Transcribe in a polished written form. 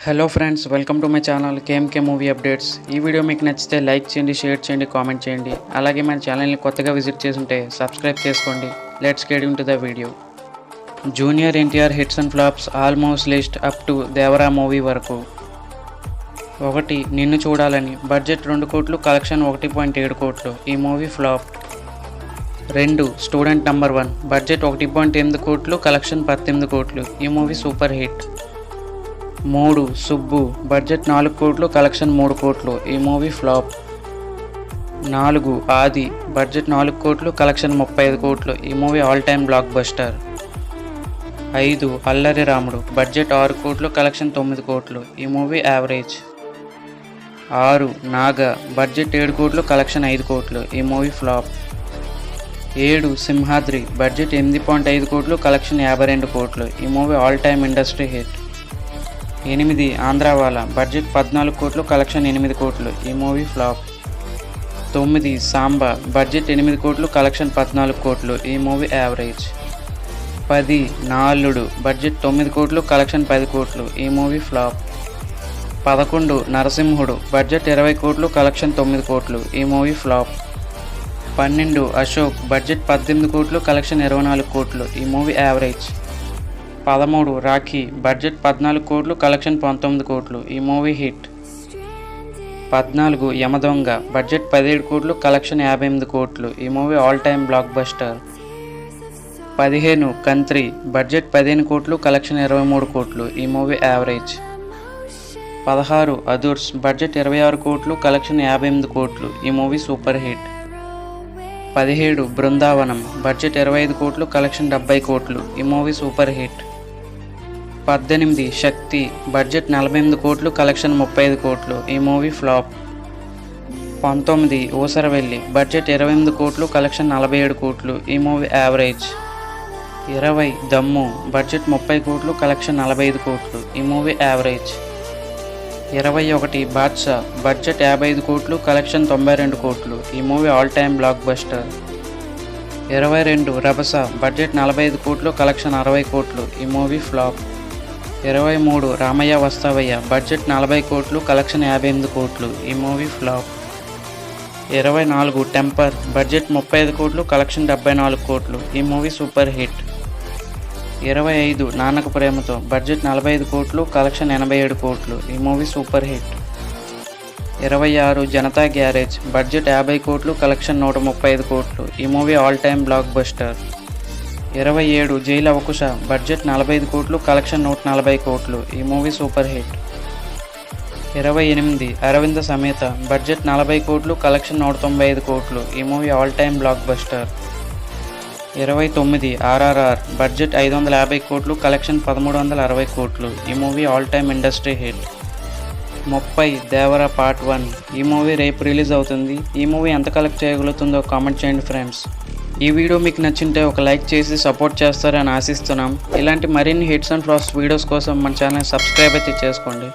Hello friends, welcome to my channel KMK movie updates. ఈ video మీకు నచ్చితే like చేయండి, షేర్ చేయండి, కామెంట్ చేయండి. అలాగే మన ఛానల్ని కొత్తగా విజిట్ చేస్తుంటే సబ్స్క్రైబ్ చేసుకోండి. Let's get into the video. Junior NTR hits and flops almost list up to Devara movie వరకు. 1. నిన్ను చూడాలని. బడ్జెట్ 2 కోట్లు, కలెక్షన్ 1.7 కోట్లు. ఈ movie flop. 2. Student number 1. Budget 1.8 కోట్లు, కలెక్షన్ 18 కోట్లు. ఈ movie super hit. 3. Subbu. Budget 4 కోట్లు, కలెక్షన్ 3 కోట్లు. ఈ మూవీ ఫ్లాప్. 4. ఆది. బడ్జెట్ 4 కోట్లు, కలెక్షన్ 35 కోట్లు. ఈ movie all time block buster. 5. అల్లరి రాముడు. బడ్జెట్ 6 కోట్లు, కలెక్షన్ 9 కోట్లు. ఈ మూవీ యావరేజ్. 6. నాగ. బడ్జెట్ 7 కోట్లు, కలెక్షన్ 5 కోట్లు. ఈ మూవీ ఫ్లాప్. 7. సింహాద్రి. బడ్జెట్ 8.5 కోట్లు, కలెక్షన్ 52 కోట్లు. ఈ movie all time industry hit. 8. Andhrawala. Budget 14 కోట్లు, కలెక్షన్ 8 కోట్లు. ఈ మూవీ ఫ్లాప్. 9. సాంబా. బడ్జెట్ 8 కోట్లు, కలెక్షన్ 14 కోట్లు. ఈ మూవీ యావరేజ్. 10. నా అల్లుడు. బడ్జెట్ 9 కోట్లు, కలెక్షన్ 10 కోట్లు. ఈ మూవీ ఫ్లాప్. 11. నరసింహుడు. బడ్జెట్ 20 కోట్లు, కలెక్షన్ 9 కోట్లు. ఈ మూవీ ఫ్లాప్. 12. అశోక్. బడ్జెట్ 18 కోట్లు, కలెక్షన్ 24 కోట్లు. ఈ మూవీ యావరేజ్. 13. రాఖీ. బడ్జెట్ 14 కోట్లు, కలెక్షన్ 19 కోట్లు. ఈ మూవీ హిట్. 14. యమదొంగ. బడ్జెట్ 17 కోట్లు, కలెక్షన్ 58 కోట్లు. ఈ movie all time blockbuster. 15. Kantri. Budget 15 కోట్లు, కలెక్షన్ 23 కోట్లు. ఈ మూవీ యావరేజ్. 16. అదుర్స్. బడ్జెట్ 26 కోట్లు, కలెక్షన్ 58 కోట్లు. ఈ movie super hit. 17. Brindavanam. Budget 25 కోట్లు, కలెక్షన్ 70 కోట్లు. ఈ మూవీ సూపర్ హిట్. 18. శక్తి. బడ్జెట్ 48 కోట్లు, కలెక్షన్ 35 కోట్లు. ఈ మూవీ ఫ్లాప్. 19. ఊసరవెల్లి. బడ్జెట్ 28 కోట్లు, కలెక్షన్ 47 కోట్లు. ఈ మూవీ యావరేజ్. 20. దమ్ము. బడ్జెట్ 30 కోట్లు, కలెక్షన్ 45 కోట్లు. ఈ మూవీ యావరేజ్. 21. బాద్షా. బడ్జెట్ 55 కోట్లు, కలెక్షన్ 92 కోట్లు. ఈ movie all time blockbuster. 22. Rabhasa. Budget 45 కోట్లు, కలెక్షన్ 60 కోట్లు. ఈ movie flop. 23. Ramayya Vasthavayya. Budget 40 కోట్లు, కలెక్షన్ 58 కోట్లు. ఈ మూవీ ఫ్లాప్. 24. టెంపర్. బడ్జెట్ 35 కోట్లు, కలెక్షన్ 74 కోట్లు. ఈ movie super hit. 25. Nannaku Prematho. Budget 45 కోట్లు, కలెక్షన్ 87 కోట్లు. ఈ movie super hit. 26. Janatha garage. Budget 50 కోట్లు, కలెక్షన్ 135 కోట్లు. ఈ movie all time blockbuster. 27. Jai Lavakusa. Budget 45 కోట్లు, కలెక్షన్ 140 కోట్లు. ఈ movie super hit. 28. Aravinda Sametha. Budget 40 కోట్లు, కలెక్షన్ 195 కోట్లు. ఈ movie all time block buster. 29. RRR. Budget 550 కోట్లు, కలెక్షన్ 1360 కోట్లు. ఈ movie all time industry hit. 30. Devara part 1. ఈ మూవీ రేపు రిలీజ్ అవుతుంది. ఈ మూవీ ఎంత కలెక్ట్ చేయగలుగుతుందో కామెంట్ చేయండి ఫ్రెండ్స్. ఈ వీడియో మీకు నచ్చింటే ఒక లైక్ చేసి సపోర్ట్ చేస్తారని ఆశిస్తున్నాం. ఇలాంటి మరిన్ని హిట్స్ అండ్ ఫ్లాప్స్ వీడియోస్ కోసం మన ఛానల్ సబ్స్క్రైబ్ అయితే చేసుకోండి.